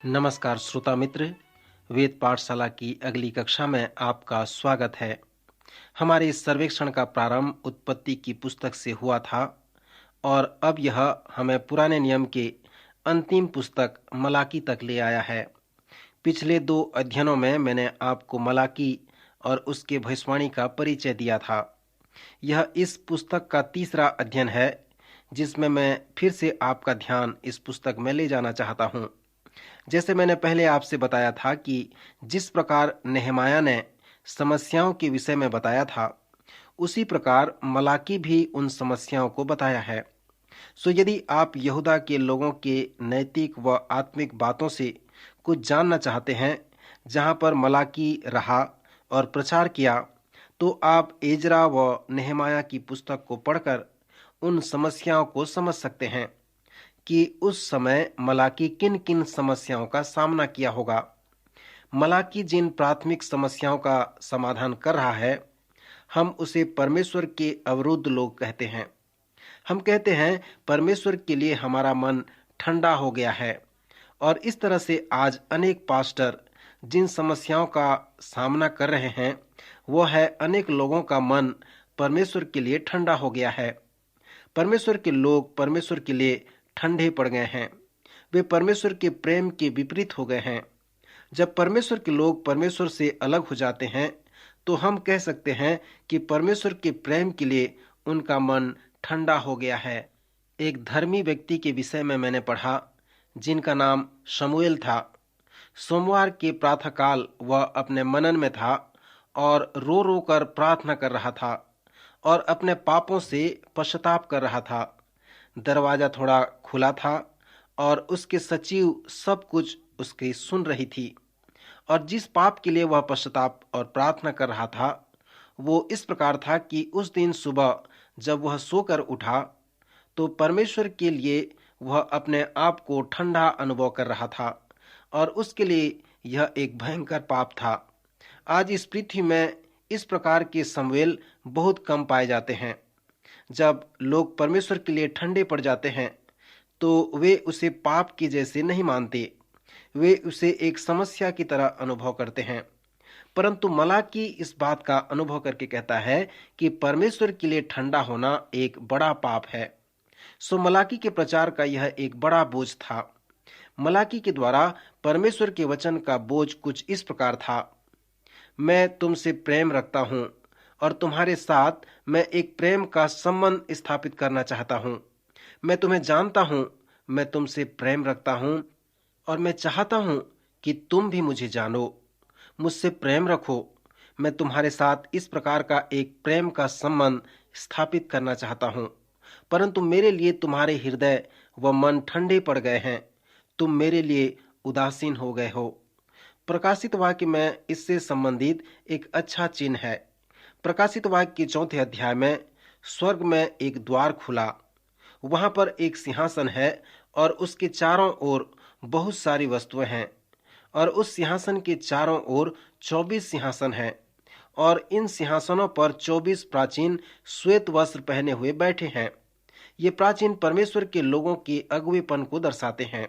नमस्कार श्रोता मित्र, वेद पाठशाला की अगली कक्षा में आपका स्वागत है। हमारे इस सर्वेक्षण का प्रारंभ उत्पत्ति की पुस्तक से हुआ था और अब यह हमें पुराने नियम के अंतिम पुस्तक मलाकी तक ले आया है। पिछले 2 अध्ययनों में मैंने आपको मलाकी और उसके भविष्यवाणी का परिचय दिया था। यह इस पुस्तक का तीसरा अध्ययन है जिसमें मैं फिर से आपका ध्यान इस पुस्तक में ले जाना चाहता हूँ। जैसे मैंने पहले आपसे बताया था कि जिस प्रकार नेहमाया ने समस्याओं के विषय में बताया था, उसी प्रकार मलाकी भी उन समस्याओं को बताया है। सो यदि आप यहूदा के लोगों के नैतिक व आत्मिक बातों से कुछ जानना चाहते हैं, जहां पर मलाकी रहा और प्रचार किया, तो आप एजरा व नेहमाया की पुस्तक को पढ़कर उन समस्याओं को समझ सकते हैं कि उस समय मलाकी किन किन समस्याओं का सामना किया होगा। मलाकी जिन प्राथमिक समस्याओं का समाधान कर रहा है, हम उसे परमेश्वर के अवरुद्ध लोग कहते हैं। हम कहते हैं परमेश्वर के लिए हमारा मन ठंडा हो गया है, और इस तरह से आज अनेक पास्टर जिन समस्याओं का सामना कर रहे हैं, वो है अनेक लोगों का मन परमेश्वर के लिए ठंडा हो गया है। परमेश्वर के लोग परमेश्वर के लिए ठंडे पड़ गए हैं। वे परमेश्वर के प्रेम के विपरीत हो गए हैं। जब परमेश्वर के लोग परमेश्वर से अलग हो जाते हैं, तो हम कह सकते हैं कि परमेश्वर के प्रेम के लिए उनका मन ठंडा हो गया है। एक धर्मी व्यक्ति के विषय में मैंने पढ़ा, जिनका नाम शमूएल था। सोमवार के प्रातःकाल वह अपने मनन में था और रो रो कर प्रार्थना कर रहा था और अपने पापों से पश्चाताप कर रहा था। दरवाजा थोड़ा खुला था और उसके सचिव सब कुछ उसकी सुन रही थी, और जिस पाप के लिए वह पश्चाताप और प्रार्थना कर रहा था, वो इस प्रकार था कि उस दिन सुबह जब वह सोकर उठा, तो परमेश्वर के लिए वह अपने आप को ठंडा अनुभव कर रहा था, और उसके लिए यह एक भयंकर पाप था। आज इस पृथ्वी में इस प्रकार के समवेल बहुत कम पाए जाते हैं। जब लोग परमेश्वर के लिए ठंडे पड़ जाते हैं, तो वे उसे पाप की जैसे नहीं मानते। वे उसे एक समस्या की तरह अनुभव करते हैं। परंतु मलाकी इस बात का अनुभव करके कहता है कि परमेश्वर के लिए ठंडा होना एक बड़ा पाप है। सो मलाकी के प्रचार का यह एक बड़ा बोझ था। मलाकी के द्वारा परमेश्वर के वचन का बोझ कुछ इस प्रकार था: मैं तुमसे प्रेम रखता हूं और तुम्हारे साथ मैं एक प्रेम का संबंध स्थापित करना चाहता हूं। मैं तुम्हें जानता हूं, मैं तुमसे प्रेम रखता हूं और मैं चाहता हूं कि तुम भी मुझे जानो। मुझसे प्रेम रखो। मैं तुम्हारे साथ इस प्रकार का एक प्रेम का संबंध स्थापित करना चाहता हूं, परंतु मेरे लिए तुम्हारे हृदय व मन ठंडे पड़ गए हैं। तुम मेरे लिए उदासीन हो गए हो। प्रकाशित वाक्य में इससे संबंधित एक अच्छा चिन्ह है। प्रकाशित वाक्य के 4 अध्याय में स्वर्ग में एक द्वार खुला। वहां पर एक सिंहासन है और उसके चारों ओर बहुत सारी वस्तुएं हैं, और उस सिंहासन के चारों ओर 24 सिंहासन हैं, और इन सिंहासनों पर 24 प्राचीन श्वेत वस्त्र पहने हुए बैठे हैं। ये प्राचीन परमेश्वर के लोगों के अगुवेपन को दर्शाते हैं।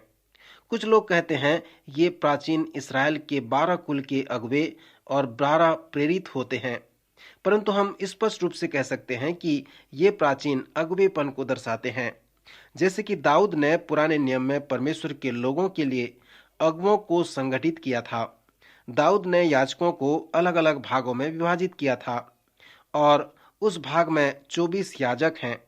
कुछ लोग कहते हैं ये प्राचीन इसराइल के 12 कुल के अगुवे और 12 प्रेरित होते हैं, परंतु हम स्पष्ट रूप से कह सकते हैं कि ये प्राचीन अगुवेपन को दर्शाते हैं। जैसे कि दाऊद ने पुराने नियम में परमेश्वर के लोगों के लिए अगुवों को संगठित किया था। दाऊद ने याजकों को अलग अलग भागों में विभाजित किया था, और उस भाग में 24 याजक हैं।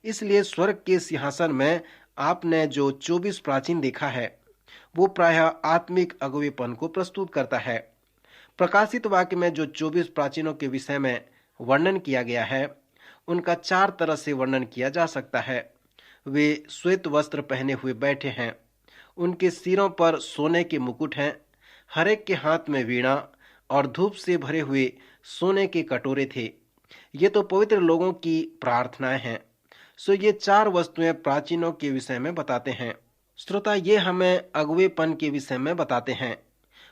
इसलिए स्वर्ग के सिंहासन में आपने जो 24 प्राचीन देखा है, वो प्रायः आत्मिक अगुवेपन को प्रस्तुत करता है। प्रकाशित वाक्य में जो 24 प्राचीनों के विषय में वर्णन किया गया है, उनका 4 तरह से वर्णन किया जा सकता है। वे श्वेत वस्त्र पहने हुए बैठे हैं। उनके सिरों पर सोने के मुकुट हैं। हर एक के हाथ में वीणा और धूप से भरे हुए सोने के कटोरे थे। ये तो पवित्र लोगों की प्रार्थनाएं हैं। सो ये 4 वस्तुएं प्राचीनों के विषय में बताते हैं। श्रोता, ये हमें अगुवेपन के विषय में बताते हैं।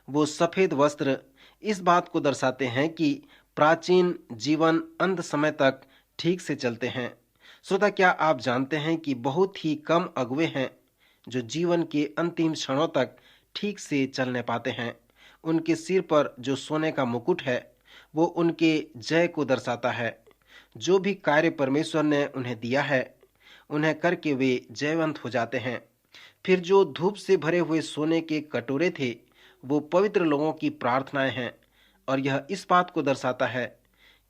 वो सफेद वस्त्र इस बात को दर्शाते हैं कि प्राचीन जीवन अंत समय तक ठीक से चलते हैं। श्रोता, क्या आप जानते हैं कि बहुत ही कम अगुवे हैं जो जीवन के अंतिम क्षणों तक ठीक से चलने पाते हैं। उनके सिर पर जो सोने का मुकुट है वो उनके जय को दर्शाता है। जो भी कार्य परमेश्वर ने उन्हें दिया है उन्हें करके वे जयवंत हो जाते हैं। फिर जो धूप से भरे हुए सोने के कटोरे थे वो पवित्र लोगों की प्रार्थनाएं हैं और यह इस बात को दर्शाता है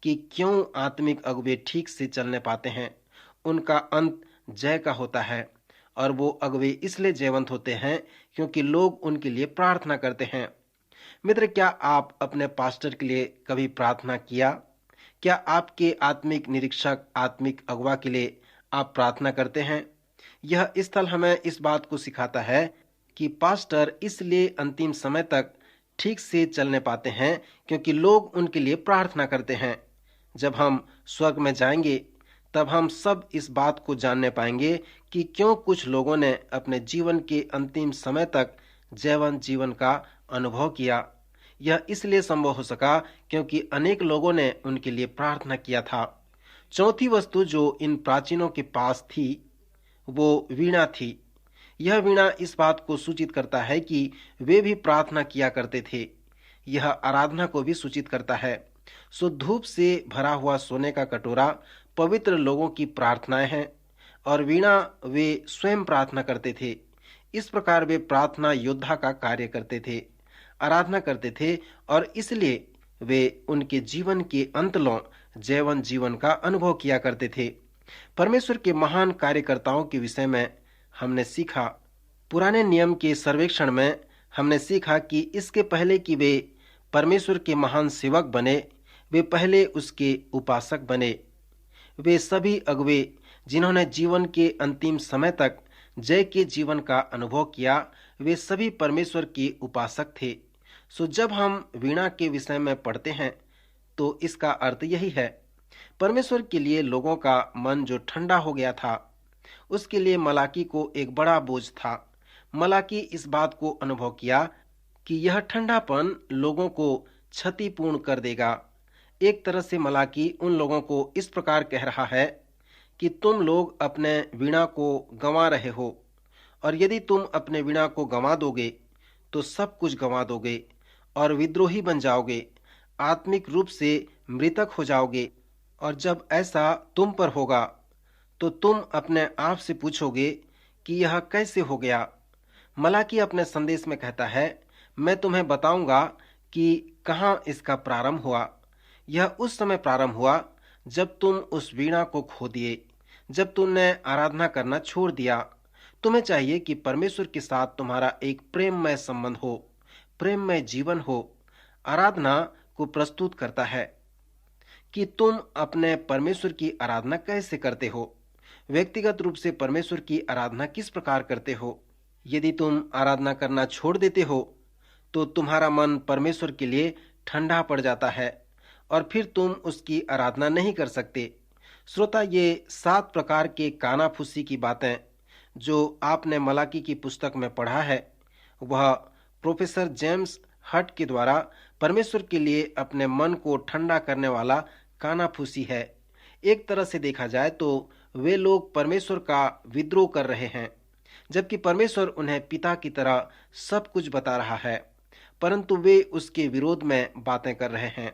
कि क्यों आत्मिक अगुवे ठीक से चलने पाते हैं। उनका अंत जय का होता है और वो अगुवे इसलिए जयवंत होते हैं क्योंकि लोग उनके लिए प्रार्थना करते हैं। मित्र, क्या आप अपने पास्टर के लिए कभी प्रार्थना किया? क्या आपके आत्मिक निरीक्षक, आत्मिक अगुवा के लिए आप प्रार्थना करते हैं? यह स्थल हमें इस बात को सिखाता है कि पास्टर इसलिए अंतिम समय तक ठीक से चलने पाते हैं क्योंकि लोग उनके लिए प्रार्थना करते हैं। जब हम स्वर्ग में जाएंगे तब हम सब इस बात को जानने पाएंगे कि क्यों कुछ लोगों ने अपने जीवन के अंतिम समय तक जयवंत जीवन का अनुभव किया। यह इसलिए संभव हो सका क्योंकि अनेक लोगों ने उनके लिए प्रार्थना किया था। चौथी वस्तु जो इन प्राचीनों के पास थी वो वीणा थी। यह वीणा इस बात को सूचित करता है कि वे भी प्रार्थना किया करते थे। यह आराधना को भी सूचित करता है। सो धूप से भरा हुआ सोने का कटोरा पवित्र लोगों की प्रार्थनाएं हैं और वीणा वे स्वयं प्रार्थना करते थे। इस प्रकार वे प्रार्थना योद्धा का कार्य करते थे, आराधना करते थे और इसलिए वे उनके जीवन के अंतलों जयवंत जीवन का अनुभव किया करते थे। परमेश्वर के महान कार्यकर्ताओं के विषय में हमने सीखा। पुराने नियम के सर्वेक्षण में हमने सीखा कि इसके पहले कि वे परमेश्वर के महान सेवक बने, वे पहले उसके उपासक बने। वे सभी अगुवे जिन्होंने जीवन के अंतिम समय तक जय के जीवन का अनुभव किया, वे सभी परमेश्वर के उपासक थे। सो जब हम वीणा के विषय में पढ़ते हैं तो इसका अर्थ यही है। परमेश्वर के लिए लोगों का मन जो ठंडा हो गया था, उसके लिए मलाकी को एक बड़ा बोझ था। मलाकी इस बात को अनुभव किया कि यह ठंडापन लोगों को क्षतिपूर्ण कर देगा। एक तरह से मलाकी उन लोगों को इस प्रकार कह रहा है कि तुम लोग अपने वीणा को गंवा रहे हो और यदि तुम अपने वीणा को गंवा दोगे तो सब कुछ गंवा दोगे और विद्रोही बन जाओगे, आत्मिक रूप से मृतक हो जाओगे। और जब ऐसा तुम पर होगा तो तुम अपने आप से पूछोगे कि यह कैसे हो गया। मलाकी अपने संदेश में कहता है, मैं तुम्हें बताऊंगा कि कहाँ इसका प्रारंभ हुआ। यह उस समय प्रारंभ हुआ जब तुम उस वीणा को खो दिए, जब तुमने आराधना करना छोड़ दिया। तुम्हें चाहिए कि परमेश्वर के साथ तुम्हारा एक प्रेममय संबंध हो, प्रेममय जीवन हो। आराधना को प्रस्तुत करता है कि तुम अपने परमेश्वर की आराधना कैसे करते हो, व्यक्तिगत रूप से परमेश्वर की आराधना किस प्रकार करते हो। यदि तुम आराधना करना छोड़ देते हो तो तुम्हारा मन परमेश्वर के लिए ठंडा पड़ जाता है और फिर तुम उसकी आराधना नहीं कर सकते। श्रोता, ये 7 प्रकार के कानाफूसी की बातें जो आपने मलाकी की पुस्तक में पढ़ा है, वह प्रोफेसर जेम्स हट के द्वारा परमेश्वर के लिए अपने मन को ठंडा करने वाला कानाफूसी है। एक तरह से देखा जाए तो वे लोग परमेश्वर का विद्रोह कर रहे हैं, जबकि परमेश्वर उन्हें पिता की तरह सब कुछ बता रहा है, परंतु वे उसके विरोध में बातें कर रहे हैं।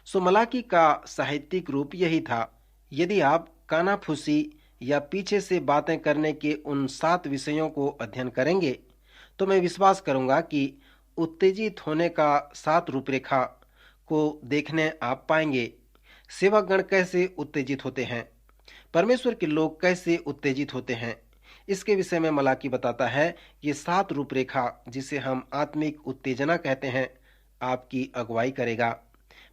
सो मलाकी का साहित्यिक रूप यही था। यदि आप कानाफूसी या पीछे से बातें करने के उन 7 विषयों को अध्ययन करेंगे तो मैं विश्वास करूंगा कि उत्तेजित होने का 7 रूपरेखा को देखने आप पाएंगे। सेवकगण कैसे उत्तेजित होते हैं, परमेश्वर के लोग कैसे उत्तेजित होते हैं, इसके विषय में मलाकी बताता है। ये 7 रूपरेखा, जिसे हम आत्मिक उत्तेजना कहते हैं, आपकी अगुवाई करेगा।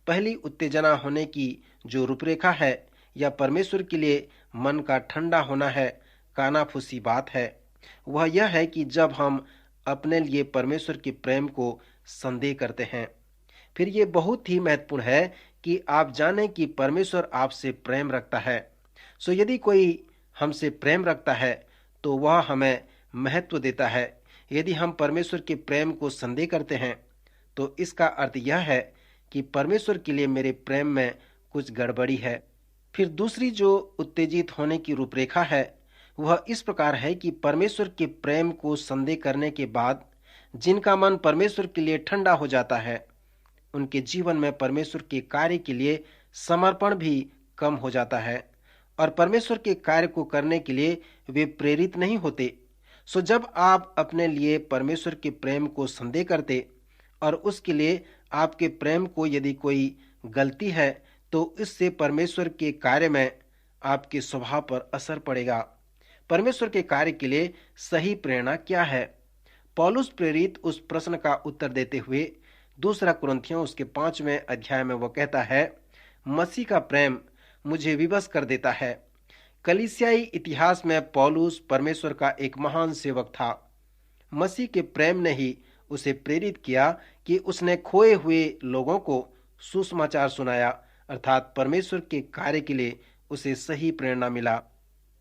पहली उत्तेजना होने की जो रूपरेखा है या परमेश्वर के लिए मन का ठंडा होना है, कानाफूसी बात है, वह यह है कि जब हम अपने लिए परमेश्वर के प्रेम को संदेह करते हैं। फिर ये बहुत ही महत्वपूर्ण है कि आप जानें कि परमेश्वर आपसे प्रेम रखता है। सो यदि कोई हमसे प्रेम रखता है तो वह हमें महत्व देता है। यदि हम परमेश्वर के प्रेम को संदेह करते हैं तो इसका अर्थ यह है कि परमेश्वर के लिए मेरे प्रेम में कुछ गड़बड़ी है। फिर दूसरी जो उत्तेजित होने की रूपरेखा है वह इस प्रकार है कि परमेश्वर के प्रेम को संदेह करने के बाद जिनका मन परमेश्वर के लिए ठंडा हो जाता है, उनके जीवन में परमेश्वर के कार्य के लिए समर्पण भी कम हो जाता है और परमेश्वर के कार्य को करने के लिए वे प्रेरित नहीं होते। सो जब आप अपने लिए परमेश्वर के प्रेम को संदेह करते और उसके लिए आपके प्रेम को यदि कोई गलती है, तो इससे परमेश्वर के कार्य में आपके स्वभाव पर असर पड़ेगा। परमेश्वर के कार्य के लिए सही प्रेरणा क्या है? पौलुस प्रेरित उस प्रश्न का उत्तर देते हुए दूसरा कुरिन्थियों उसके 5वें अध्याय में वो कहता है, मसीह का प्रेम मुझे विवश कर देता है। कलीसियाई इतिहास में पौलुस परमेश्वर का एक महान सेवक था। मसीह के प्रेम ने ही उसे प्रेरित किया कि उसने खोए हुए लोगों को सुसमाचार सुनाया, अर्थात परमेश्वर के कार्य के लिए उसे सही प्रेरणा मिला।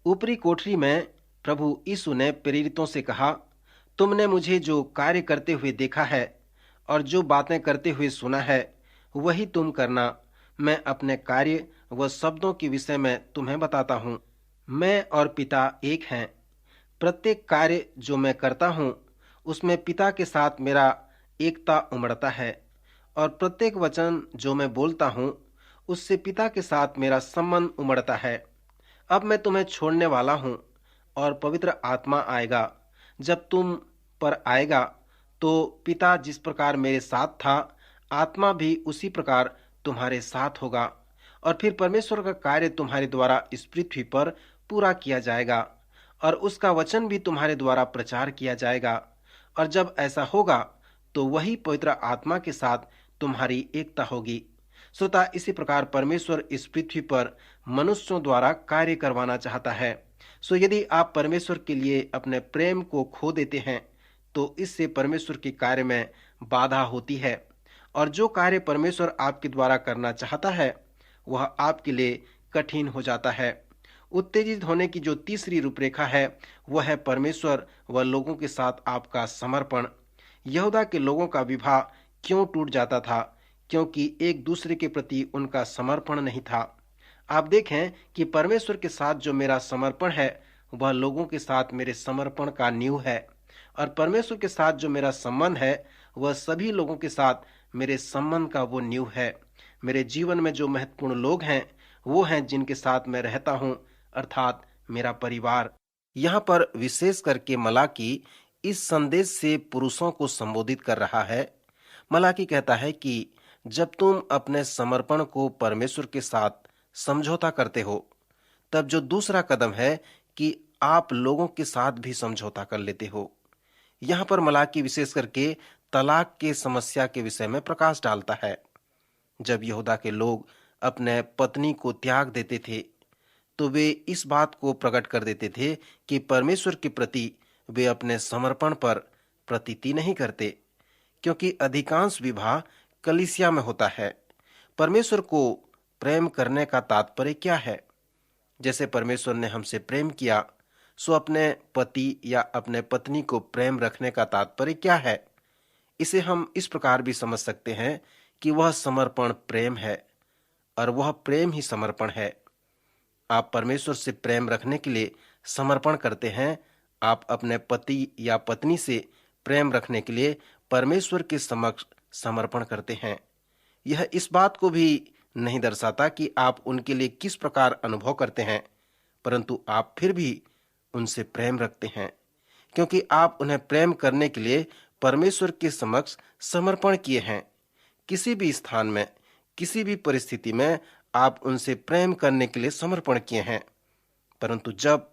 ऊपरी कोठरी में प्रभु यीशु ने प्रेरितों से कहा, तुमने मुझे जो कार्य करते हुए देखा है और जो बातें करते हुए सुना है, वही तुम करना। मैं अपने कार्य व शब्दों के विषय में तुम्हें बताता हूँ। मैं और पिता एक हैं। प्रत्येक कार्य जो मैं करता हूँ, उसमें पिता के साथ मेरा एकता उमड़ता है और प्रत्येक वचन जो मैं बोलता हूँ, उससे पिता के साथ मेरा संबंध उमड़ता है। अब मैं तुम्हें छोड़ने वाला हूँ और पवित्र आत्मा आएगा। जब तुम पर आएगा तो पिता जिस प्रकार मेरे साथ था, आत्मा भी उसी प्रकार तुम्हारे साथ होगा और फिर परमेश्वर का कार्य तुम्हारे द्वारा इस पृथ्वी पर पूरा किया जाएगा और उसका वचन भी तुम्हारे द्वारा प्रचार किया जाएगा। और जब ऐसा होगा तो वही पवित्र आत्मा के साथ तुम्हारी एकता होगी। श्रोता, इसी प्रकार परमेश्वर इस पृथ्वी पर मनुष्यों द्वारा कार्य करवाना चाहता है। सो यदि आप परमेश्वर के लिए अपने प्रेम को खो देते हैं, तो इससे परमेश्वर के कार्य में बाधा होती है और जो कार्य परमेश्वर आपके द्वारा करना चाहता है, वह आपके लिए कठिन हो जाता है। उत्तेजित होने की जो तीसरी रूपरेखा है, वह है परमेश्वर व लोगों के साथ आपका समर्पण। यहूदा के लोगों का विवाह क्यों टूट जाता था? क्योंकि एक दूसरे के प्रति उनका समर्पण नहीं था। आप देखें कि परमेश्वर के साथ जो मेरा समर्पण है, वह लोगों के साथ मेरे समर्पण का नींव है और परमेश्वर के साथ जो मेरा संबंध है, वह सभी लोगों के साथ मेरे संबंध का वो नींव है। मेरे जीवन में जो महत्वपूर्ण लोग हैं, वो हैं जिनके साथ मैं रहता हूँ, अर्थात मेरा परिवार। यहाँ पर विशेष करके मलाकी इस संदेश से पुरुषों को संबोधित कर रहा है। मलाकी कहता है कि जब तुम अपने समर्पण को परमेश्वर के साथ समझौता करते हो, तब जो दूसरा कदम है कि आप लोगों के साथ भी समझौता कर लेते हो। यहाँ पर मलाकी विशेष करके तलाक के समस्या के विषय में प्रकाश डालता है। जब यहूदा के लोग अपने पत्नी को त्याग देते थे, तो वे इस बात को प्रकट कर देते थे कि परमेश्वर के प्रति वे अपने समर्पण पर प्रतीति नहीं करते, क्योंकि अधिकांश विवाह कलीसिया में होता है। परमेश्वर को प्रेम करने का तात्पर्य क्या है? जैसे परमेश्वर ने हमसे प्रेम किया, सो अपने पति या अपने पत्नी को प्रेम रखने का तात्पर्य क्या है? इसे हम इस प्रकार भी समझ सकते हैं कि वह समर्पण प्रेम है और वह प्रेम ही समर्पण है। आप परमेश्वर से प्रेम रखने के लिए समर्पण करते हैं। आप अपने पति या पत्नी से प्रेम रखने के लिए परमेश्वर के समक्ष समर्पण करते हैं। यह इस बात को भी नहीं दर्शाता कि आप उनके लिए किस प्रकार अनुभव करते हैं, परंतु आप फिर भी उनसे प्रेम रखते हैं, क्योंकि आप उन्हें प्रेम करने के लिए परमेश्वर के समक्ष समर्पण किए हैं। किसी भी स्थान में, किसी भी परिस्थिति में आप उनसे प्रेम करने के लिए समर्पण किए हैं। परंतु जब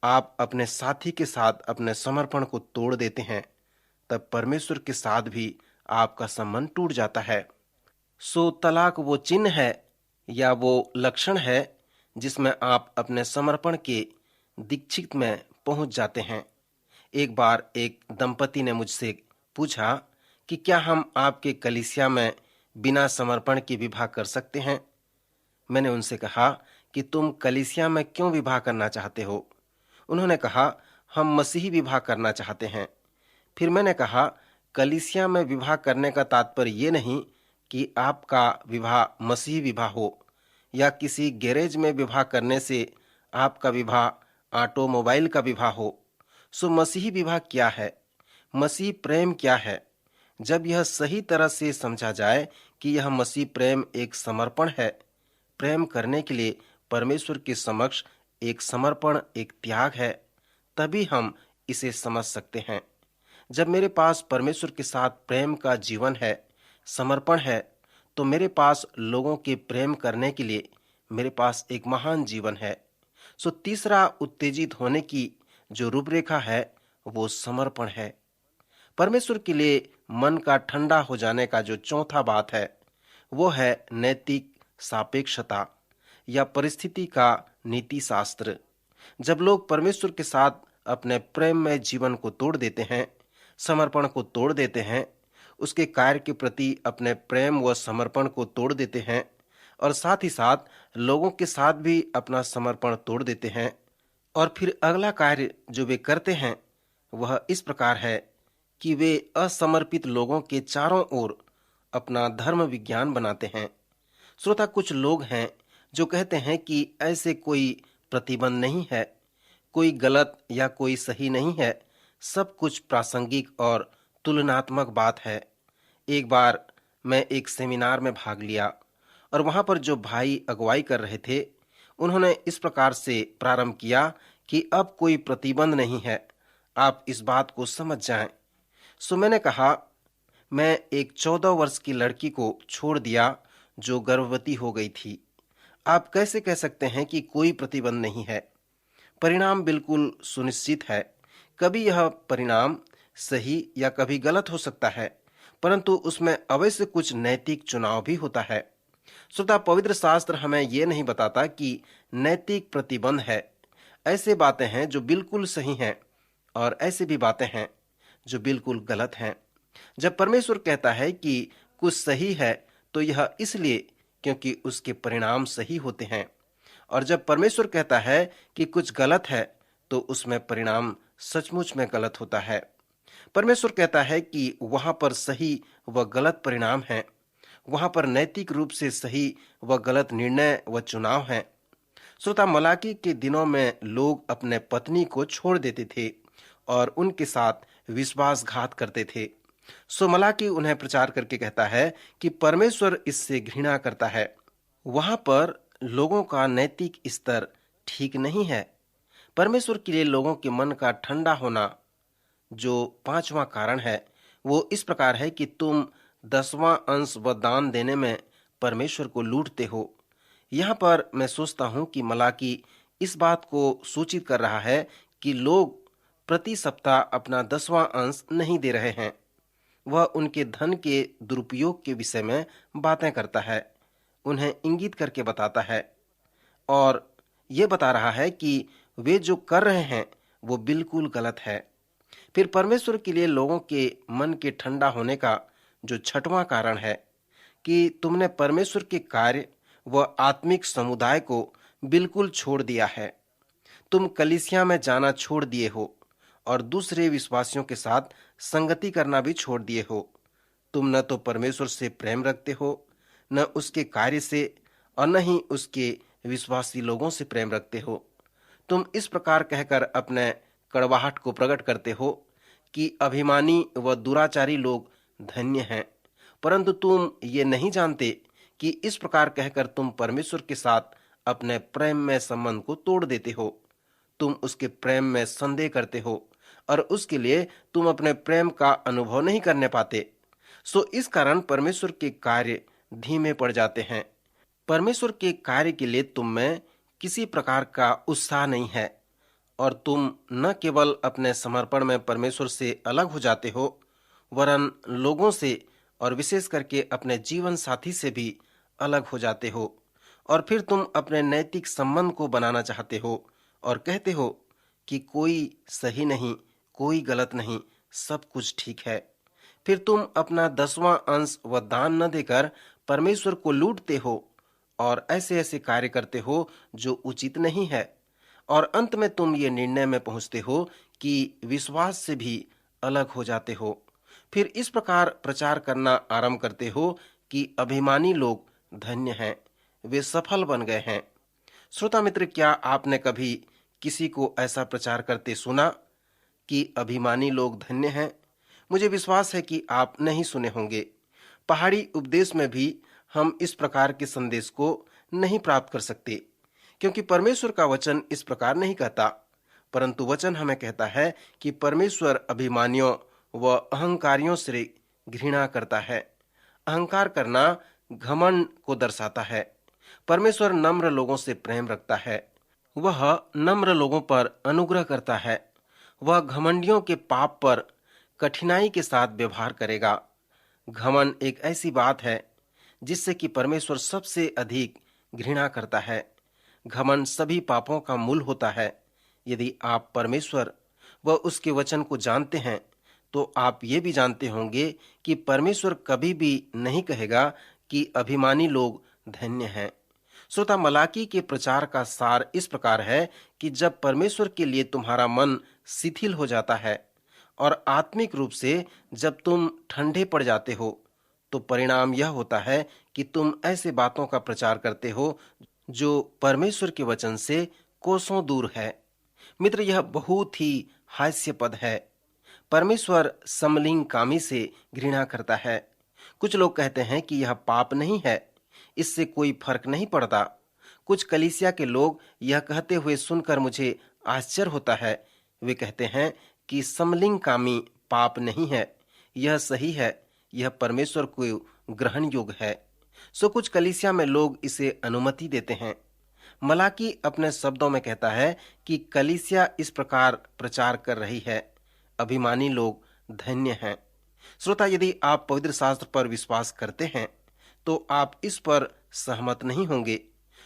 आप अपने साथी के साथ अपने समर्पण को तोड़ देते हैं, तब परमेश्वर के साथ भी आपका संबंध टूट जाता है। सो तलाक वो चिन्ह है या वो लक्षण है जिसमें आप अपने समर्पण के दीक्षित में पहुंच जाते हैं। एक बार एक दंपति ने मुझसे पूछा कि क्या हम आपके कलीसिया में बिना समर्पण के विवाह कर सकते हैं? मैंने उनसे कहा कि तुम कलीसिया में क्यों विवाह करना चाहते हो? उन्होंने कहा, हम मसीही विवाह करना चाहते हैं। फिर मैंने कहा, कलीसिया में विवाह करने का तात्पर्य ये नहीं कि आपका विवाह मसीही विवाह हो या किसी गैरेज में विवाह करने से आपका विवाह ऑटोमोबाइल का विवाह हो। सो मसीही विवाह क्या है? मसीह प्रेम क्या है? जब यह सही तरह से समझा जाए कि यह मसीह प्रेम एक समर्पण है, प्रेम करने के लिए परमेश्वर के समक्ष एक समर्पण, एक त्याग है, तभी हम इसे समझ सकते हैं। जब मेरे पास परमेश्वर के साथ प्रेम का जीवन है, समर्पण है, तो मेरे पास लोगों के प्रेम करने के लिए मेरे पास एक महान जीवन है। सो तीसरा उत्तेजित होने की जो रूपरेखा है, वो समर्पण है। परमेश्वर के लिए मन का ठंडा हो जाने का जो चौथा बात है, वो है नैतिक सापेक्षता या परिस्थिति का नीति शास्त्र। जब लोग परमेश्वर के साथ अपने प्रेम में जीवन को तोड़ देते हैं, समर्पण को तोड़ देते हैं, उसके कार्य के प्रति अपने प्रेम व समर्पण को तोड़ देते हैं और साथ ही साथ लोगों के साथ भी अपना समर्पण तोड़ देते हैं, और फिर अगला कार्य जो वे करते हैं वह इस प्रकार है कि वे असमर्पित लोगों के चारों ओर अपना धर्म विज्ञान बनाते हैं। श्रोता, कुछ लोग हैं जो कहते हैं कि ऐसे कोई प्रतिबंध नहीं है, कोई गलत या कोई सही नहीं है, सब कुछ प्रासंगिक और तुलनात्मक बात है। एक बार मैं एक सेमिनार में भाग लिया और वहां पर जो भाई अगुवाई कर रहे थे, उन्होंने इस प्रकार से प्रारंभ किया कि अब कोई प्रतिबंध नहीं है, आप इस बात को समझ जाएं। सो मैंने कहा, मैं एक 14 वर्ष की लड़की को छोड़ दिया जो गर्भवती हो गई थी। आप कैसे कह सकते हैं कि कोई प्रतिबंध नहीं है? परिणाम बिल्कुल सुनिश्चित है। कभी यह परिणाम सही या कभी गलत हो सकता है, परंतु उसमें अवश्य कुछ नैतिक चुनाव भी होता है। श्रोता, पवित्र शास्त्र हमें यह नहीं बताता कि नैतिक प्रतिबंध है। ऐसे बातें हैं जो बिल्कुल सही हैं और ऐसे भी बातें हैं जो बिल्कुल गलत हैं। जब परमेश्वर कहता है कि कुछ सही है, तो यह इसलिए क्योंकि उसके परिणाम सही होते हैं, और जब परमेश्वर कहता है कि कुछ गलत है, तो उसमें परिणाम सचमुच में गलत होता है। परमेश्वर कहता है कि वहां पर सही व गलत परिणाम है, वहां पर नैतिक रूप से सही व गलत निर्णय व चुनाव हैं। श्रोता, मलाकी के दिनों में लोग अपने पत्नी को छोड़ देते थे और उनके साथ विश्वासघात करते थे। सो मलाकी उन्हें प्रचार करके कहता है कि परमेश्वर इससे घृणा करता है। वहां पर लोगों का नैतिक स्तर ठीक नहीं है। परमेश्वर के लिए लोगों के मन का ठंडा होना जो पांचवा कारण है, वो इस प्रकार है कि तुम 10वां अंश व दान देने में परमेश्वर को लूटते हो। यहाँ पर मैं सोचता हूँ कि मलाकी इस बात को सूचित कर रहा है कि लोग प्रति सप्ताह अपना 10वां अंश नहीं दे रहे हैं। वह उनके धन के दुरुपयोग के विषय में बातें करता है, उन्हें इंगित करके बताता है और ये बता रहा है कि वे जो कर रहे हैं वो बिल्कुल गलत है। फिर परमेश्वर के लिए लोगों के मन के ठंडा होने का जो छठवां कारण है कि तुमने परमेश्वर के कार्य व आत्मिक समुदाय को बिल्कुल छोड़ दिया है। तुम कलीसिया में जाना छोड़ दिए हो और दूसरे विश्वासियों के साथ संगति करना भी छोड़ दिए हो। तुम न तो परमेश्वर से प्रेम रखते हो, न उसके कार्य से, और न ही उसके विश्वासी लोगों से प्रेम रखते हो। तुम इस प्रकार कहकर अपने कड़वाहट को प्रकट करते हो कि अभिमानी व दुराचारी लोग धन्य हैं, परंतु तुम ये नहीं जानते कि इस प्रकार कहकर तुम परमेश्वर के साथ अपने प्रेम में संबंध को तोड़ देते हो। तुम उसके प्रेम में संदेह करते हो और उसके लिए तुम अपने प्रेम का अनुभव नहीं करने पाते। सो इस कारण परमेश्वर के कार्य धीमे पड़ जाते हैं। परमेश्वर के कार्य के लिए तुम में किसी प्रकार का उत्साह नहीं है और तुम न केवल अपने समर्पण में परमेश्वर से अलग हो जाते हो, वरन लोगों से और विशेष करके अपने जीवन साथी से भी अलग हो जाते हो। और फिर तुम अपने नैतिक संबंध को बनाना चाहते हो और कहते हो कि कोई सही नहीं, कोई गलत नहीं, सब कुछ ठीक है। फिर तुम अपना 10वां अंश व दान न देकर परमेश्वर को लूटते हो और ऐसे ऐसे कार्य करते हो जो उचित नहीं है, और अंत में तुम ये निर्णय में पहुंचते हो कि विश्वास से भी अलग हो जाते हो। फिर इस प्रकार प्रचार करना आरंभ करते हो कि अभिमानी लोग धन्य हैं, वे सफल बन गए हैं। श्रोता मित्र, क्या आपने कभी किसी को ऐसा प्रचार करते सुना कि अभिमानी लोग धन्य हैं? मुझे विश्वास है कि आप नहीं सुने होंगे। पहाड़ी उपदेश में भी हम इस प्रकार के संदेश को नहीं प्राप्त कर सकते, क्योंकि परमेश्वर का वचन इस प्रकार नहीं कहता। परंतु वचन हमें कहता है कि परमेश्वर अभिमानियों व अहंकारियों से घृणा करता है। अहंकार करना घमंड को दर्शाता है। परमेश्वर नम्र लोगों से प्रेम रखता है। वह नम्र लोगों पर अनुग्रह करता है। वह घमंडियों के पाप पर कठिनाई के साथ व्यवहार करेगा। घमंड एक ऐसी बात है जिससे कि परमेश्वर सबसे अधिक घृणा करता है। घमंड सभी पापों का मूल होता है। यदि आप परमेश्वर व उसके वचन को जानते हैं तो आप ये भी जानते होंगे कि परमेश्वर कभी भी नहीं कहेगा कि अभिमानी लोग धन्य हैं। श्रोता, मलाकी के प्रचार का सार इस प्रकार है कि जब परमेश्वर के लिए तुम्हारा मन शिथिल हो जाता है और आत्मिक रूप से जब तुम ठंडे पड़ जाते हो, तो परिणाम यह होता है कि तुम ऐसे बातों का प्रचार करते हो जो परमेश्वर के वचन से कोसों दूर है। मित्र, यह बहुत ही हास्यास्पद है। परमेश्वर समलिंग कामी से घृणा करता है। कुछ लोग कहते हैं कि यह पाप नहीं है, इससे कोई फर्क नहीं पड़ता। कुछ कलीसिया के लोग यह कहते हुए सुनकर मुझे आश्चर्य होता है। वे कहते हैं कि समलिंग कामी पाप नहीं है, यह सही है, यह परमेश्वर को ग्रहण योग्य है। सो कुछ कलीसिया में लोग इसे अनुमति देते हैं। मलाकी अपने शब्दों में कहता है कि कलीसिया इस प्रकार प्रचार कर रही है, अभिमानी लोग धन्य हैं। श्रोता, यदि आप पवित्र शास्त्र पर विश्वास करते हैं तो आप इस पर सहमत नहीं होंगे।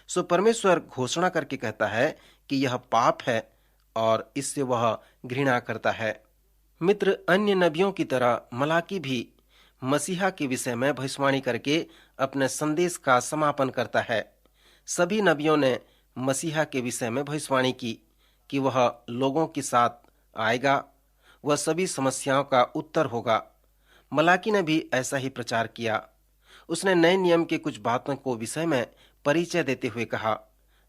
सो परमेश्वर घोषणा करके कहता है कि यह पाप है और इससे वह घृणा करता है। मित्र, अन्य नबियों की तरह मलाकी भी मसीहा के विषय में भविष्यवाणी करके अपने संदेश का समापन करता है। सभी नबियों ने मसीहा के विषय में भविष्यवाणी की कि वह लोगों के साथ आएगा, वह सभी समस्याओं का उत्तर होगा। मलाकी ने भी ऐसा ही प्रचार किया। उसने नए नियम के कुछ बातों को विषय में परिचय देते हुए कहा,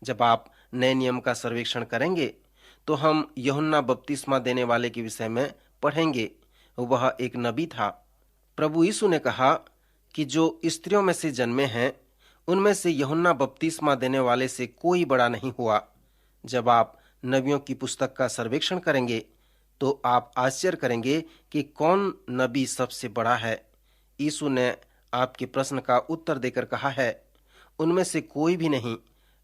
जब आप नए नियम का सर्वेक्षण करेंगे तो हम यूहन्ना बपतिस्मा देने वाले के विषय में पढ़ेंगे। वह एक नबी था। प्रभु यीशु ने कहा कि जो स्त्रियों में से जन्मे हैं उनमें से यूहन्ना बपतिस्मा देने वाले से कोई बड़ा नहीं हुआ। जब आप नबियों की पुस्तक का सर्वेक्षण करेंगे तो आप आश्चर्य करेंगे कि कौन नबी सबसे बड़ा है। यीशु ने आपके प्रश्न का उत्तर देकर कहा है, उनमें से कोई भी नहीं।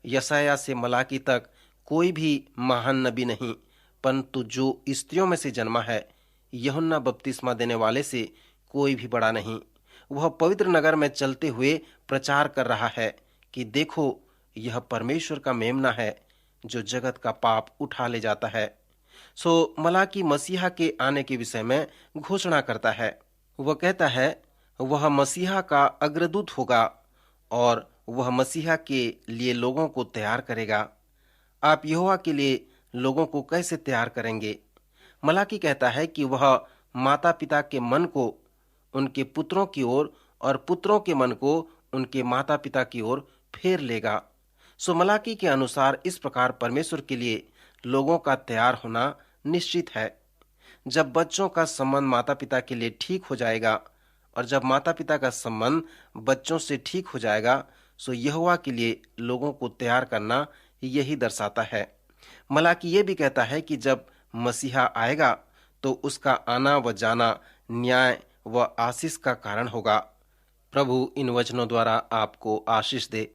यशायाह से मलाकी तक कोई भी महान नबी नहीं, परंतु जो स्त्रियों में से जन्मा है, यूहन्ना बपतिस्मा देने वाले से कोई भी बड़ा नहीं। वह पवित्र नगर में चलते हुए प्रचार कर रहा है कि देखो, यह परमेश्वर का मेमना है जो जगत का पाप उठा ले जाता है। सो मलाकी मसीहा के आने के विषय में घोषणा करता है। वह कहता है वह मसीहा का अग्रदूत होगा और वह मसीहा के लिए लोगों को तैयार करेगा। आप यहोवा के लिए लोगों को कैसे तैयार करेंगे? मलाकी कहता है कि वह माता पिता के मन को उनके पुत्रों की ओर और पुत्रों के मन को उनके माता पिता की ओर फेर लेगा। सो मलाकी के अनुसार इस प्रकार परमेश्वर के लिए लोगों का तैयार होना निश्चित है। जब बच्चों का संबंध माता पिता के लिए ठीक हो जाएगा और जब माता पिता का संबंध बच्चों से ठीक हो जाएगा, सो यहोवा के लिए लोगों को तैयार करना यही दर्शाता है। मलाकी ये भी कहता है कि जब मसीहा आएगा तो उसका आना व जाना न्याय व आशीष का कारण होगा। प्रभु इन वचनों द्वारा आपको आशीष दे।